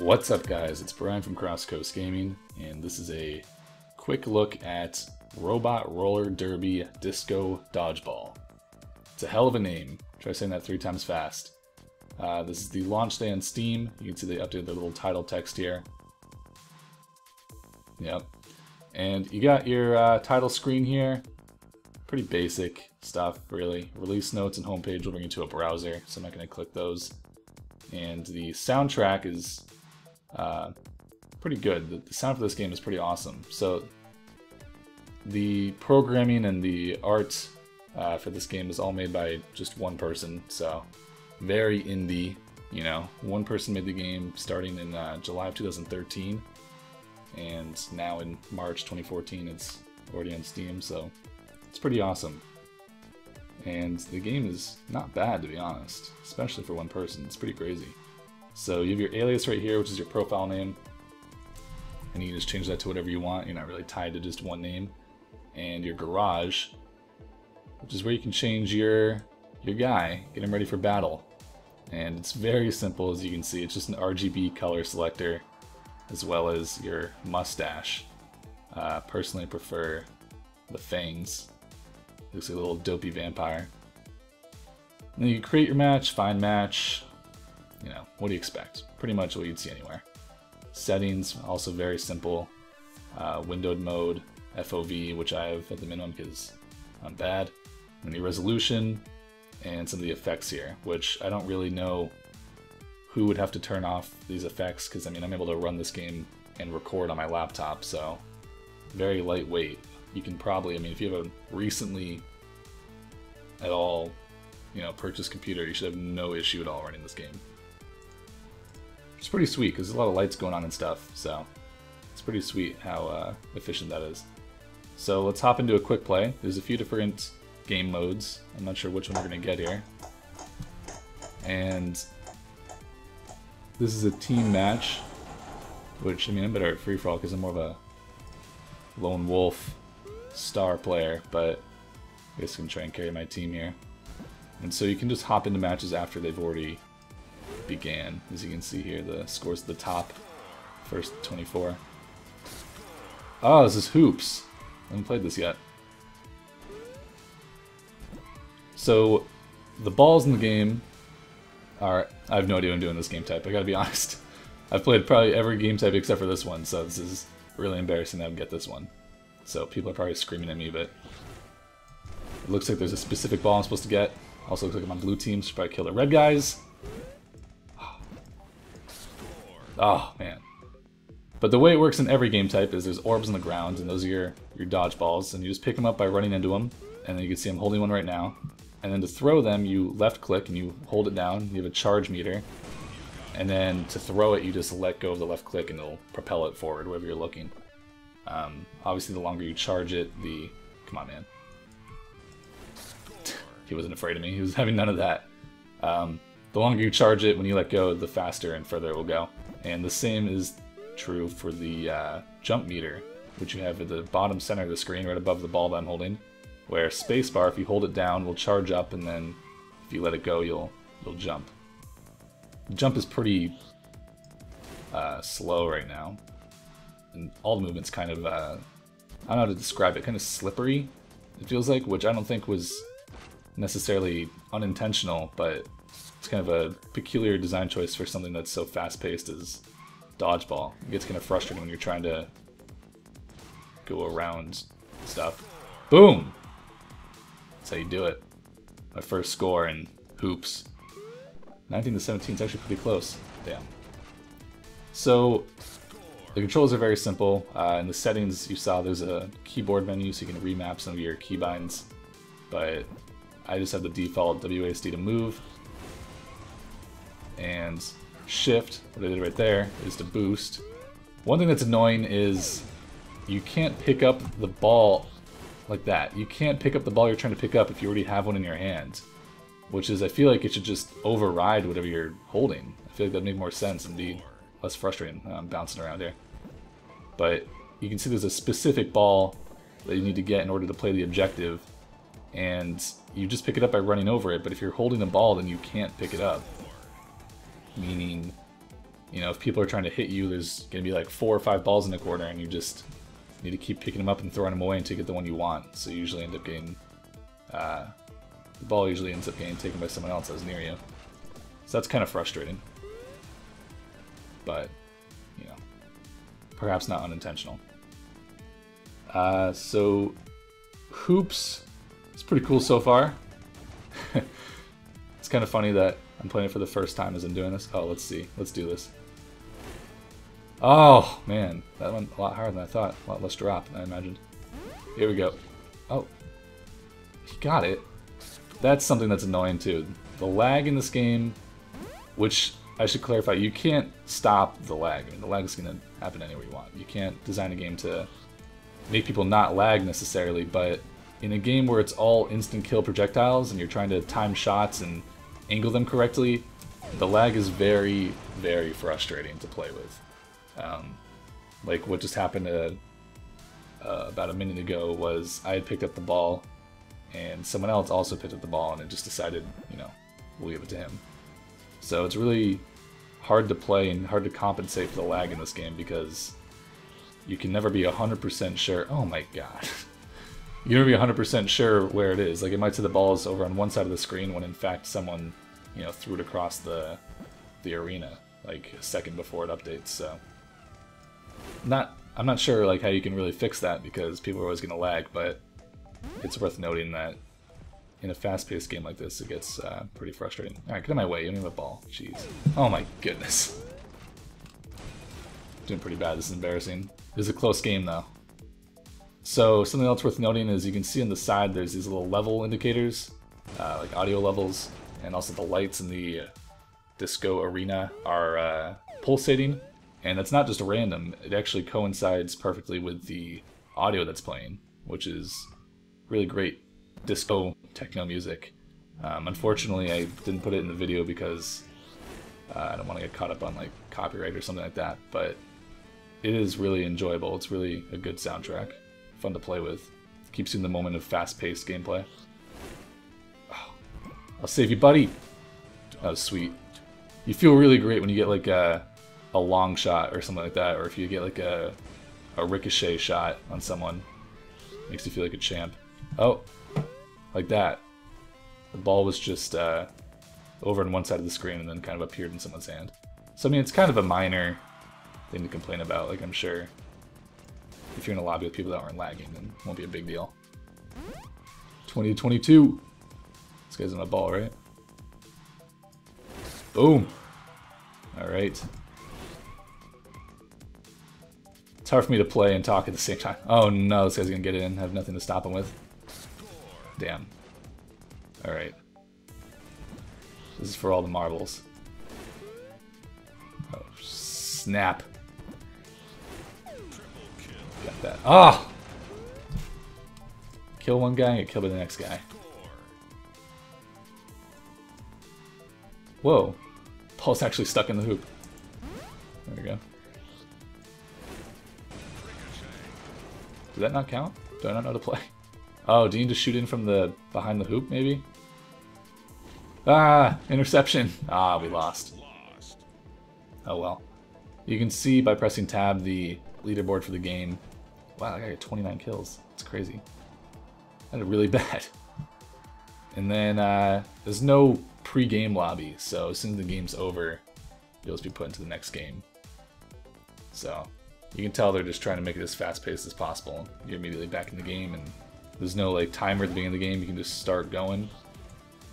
What's up guys, it's Brian from Cross Coast Gaming, and this is a quick look at Robot Roller Derby Disco Dodgeball. It's a hell of a name. Try saying that 3 times fast. This is the launch day on Steam. You can see they updated their little title text here. Yep. And you got your title screen here. Pretty basic stuff, really. Release notes and homepage will bring you to a browser, so I'm not going to click those. And the soundtrack is pretty good. The sound for this game is pretty awesome. So the programming and the art for this game is all made by just one person, so very indie, you know. One person made the game starting in July of 2013, and now in March 2014 it's already on Steam, so it's pretty awesome. And the game is not bad, to be honest, especially for one person. It's pretty crazy. So you have your alias right here, which is your profile name, and you can just change that to whatever you want. You're not really tied to just one name. And your garage, which is where you can change your guy, get him ready for battle. And it's very simple, as you can see. It's just an RGB color selector, as well as your mustache. Personally, I prefer the fangs. Looks like a little dopey vampire. And then you can create your match, find match. You know, what do you expect? Pretty much what you'd see anywhere. Settings, also very simple. Windowed mode, FOV, which I have at the minimum because I'm bad. And your resolution, and some of the effects here, which I don't really know who would have to turn off these effects, because I mean, I'm able to run this game and record on my laptop, so very lightweight. You can probably, I mean, if you have a recently at all, you know, purchased computer, you should have no issue at all running this game. It's pretty sweet because there's a lot of lights going on and stuff, so it's pretty sweet how efficient that is. So let's hop into a quick play. There's a few different game modes. I'm not sure which one we're going to get here. And this is a team match, which, I mean, I'm better at free-for-all because I'm more of a lone wolf star player, but I guess I can try and carry my team here. And so you can just hop into matches after they've already began. As you can see here, the scores at the top, first 24. Oh, this is hoops. I haven't played this yet. So the balls in the game are, I have no idea what I'm doing this game type, I gotta be honest. I've played probably every game type except for this one, so this is really embarrassing that I would get this one. So people are probably screaming at me, but it looks like there's a specific ball I'm supposed to get. Also looks like I'm on blue team, so should probably kill the red guys. Oh, man. But the way it works in every game type is there's orbs on the ground, and those are your dodgeballs, and you just pick them up by running into them, and then you can see I'm holding one right now. And then to throw them, you left click and you hold it down, you have a charge meter. And then to throw it, you just let go of the left click and it'll propel it forward wherever you're looking. Obviously, the longer you charge it, the... Come on, man. He wasn't afraid of me. He was having none of that. The longer you charge it, when you let go, the faster and further it will go. And the same is true for the jump meter, which you have at the bottom center of the screen, right above the ball that I'm holding, where spacebar, if you hold it down, will charge up, and then if you let it go, you'll jump. The jump is pretty slow right now, and all the movement's kind of, I don't know how to describe it, kind of slippery, it feels like, which I don't think was necessarily unintentional, but it's kind of a peculiar design choice for something that's so fast-paced as Dodgeball. It gets kind of frustrating when you're trying to go around stuff. Boom! That's how you do it. My first score in hoops. 19 to 17 is actually pretty close. Damn. So the controls are very simple. In the settings you saw there's a keyboard menu so you can remap some of your keybinds, but I just have the default WASD to move, and shift, what I did right there, is to boost. One thing that's annoying is you can't pick up the ball like that. You can't pick up the ball you're trying to pick up if you already have one in your hand, which is, I feel like it should just override whatever you're holding. I feel like that'd make more sense and be less frustrating. I'm bouncing around here. But you can see there's a specific ball that you need to get in order to play the objective, and you just pick it up by running over it, but if you're holding the ball then you can't pick it up. Meaning You know, if people are trying to hit you, there's going to be like 4 or 5 balls in the corner, and you just need to keep picking them up and throwing them away until you get the one you want. So you usually end up getting, the ball usually ends up getting taken by someone else that's near you. So that's kind of frustrating. But, you know, perhaps not unintentional. So, hoops, it's pretty cool so far. It's kind of funny that I'm playing it for the first time as I'm doing this. Oh, let's see. Let's do this. Oh, man. That went a lot harder than I thought. A lot less drop than I imagined. Here we go. Oh. He got it. That's something that's annoying, too. The lag in this game, which I should clarify, you can't stop the lag. I mean, the lag is going to happen anywhere you want. You can't design a game to make people not lag necessarily, but in a game where it's all instant kill projectiles and you're trying to time shots and angle them correctly, the lag is very, very frustrating to play with. Like what just happened about a minute ago was I had picked up the ball and someone else also picked up the ball and it just decided, you know, we'll give it to him. So it's really hard to play and hard to compensate for the lag in this game because you can never be 100% sure. Oh my god. You can never be 100% sure where it is. Like it might say the ball is over on one side of the screen when in fact someone, you know, threw it across the arena like a second before it updates. So I'm not sure like how you can really fix that because people are always going to lag, but it's worth noting that in a fast-paced game like this, it gets pretty frustrating. Alright, get out of my way. You don't have a ball. Jeez. Oh my goodness. Doing pretty bad. This is embarrassing. This is a close game, though. So, something else worth noting is you can see on the side there's these little level indicators, like audio levels, and also the lights in the disco arena are pulsating. And that's not just random. It actually coincides perfectly with the audio that's playing, which is really great disco techno music. Unfortunately, I didn't put it in the video because I don't want to get caught up on like copyright or something like that, but it is really enjoyable. It's really a good soundtrack. Fun to play with. Keeps you in the moment of fast-paced gameplay. Oh, I'll save you, buddy! That was sweet. You feel really great when you get like a long shot or something like that, or if you get like a ricochet shot on someone. Makes you feel like a champ. Oh, like that. The ball was just over on one side of the screen and then kind of appeared in someone's hand. So I mean, it's kind of a minor thing to complain about. Like I'm sure if you're in a lobby with people that aren't lagging, then it won't be a big deal. 2022. This guy's on a ball, right? Boom. All right. It's hard for me to play and talk at the same time. Oh no, this guy's gonna get in. I have nothing to stop him with. Damn. Alright. This is for all the marbles. Oh, snap. Got that. Oh! Kill one guy, get killed by the next guy. Whoa. Paul's actually stuck in the hoop. There we go. Did that not count? Do I not know how to play? Oh, do you need to shoot in from the behind the hoop, maybe? Ah, interception. Ah, we lost. Oh well. You can see by pressing tab the leaderboard for the game. Wow, I got 29 kills. It's crazy. I did really bad. And then there's no pre-game lobby, so as soon as the game's over, you'll just be put into the next game. So you can tell they're just trying to make it as fast-paced as possible. You're immediately back in the game, and there's no like timer at the beginning of the game. You can just start going,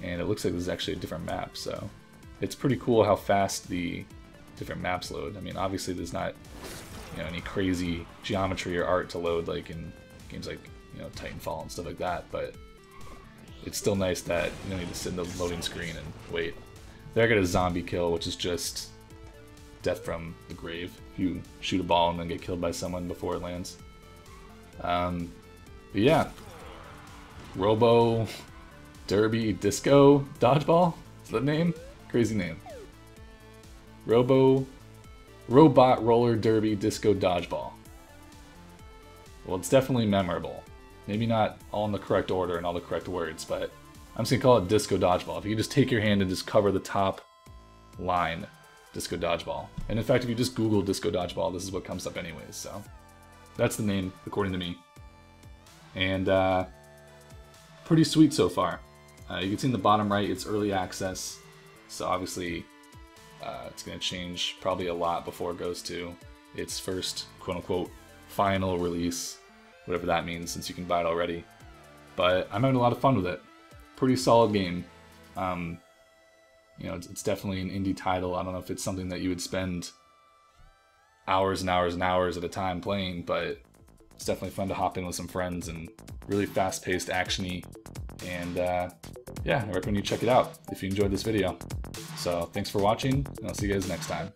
and it looks like this is actually a different map. So it's pretty cool how fast the different maps load. I mean, obviously there's not, you know, any crazy geometry or art to load like in games like, you know, Titanfall and stuff like that, but it's still nice that you don't need to sit in the loading screen and wait. There I got a zombie kill, which is just death from the grave. You shoot a ball and then get killed by someone before it lands. But yeah. Robo Derby Disco Dodgeball? Is that the name? Crazy name. Robot Roller Derby Disco Dodgeball. Well, it's definitely memorable. Maybe not all in the correct order and all the correct words, but I'm just gonna call it Disco Dodgeball. If you can just take your hand and just cover the top line Disco Dodgeball. And in fact, if you just Google Disco Dodgeball, this is what comes up anyways, so that's the name, according to me. And pretty sweet so far. You can see in the bottom right, it's early access, so obviously it's going to change probably a lot before it goes to its first quote-unquote final release, whatever that means, since you can buy it already. But I'm having a lot of fun with it. Pretty solid game. You know, it's definitely an indie title. I don't know if it's something that you would spend hours and hours and hours at a time playing, but it's definitely fun to hop in with some friends, and really fast-paced, action-y. And yeah, I recommend you check it out if you enjoyed this video. So thanks for watching, and I'll see you guys next time.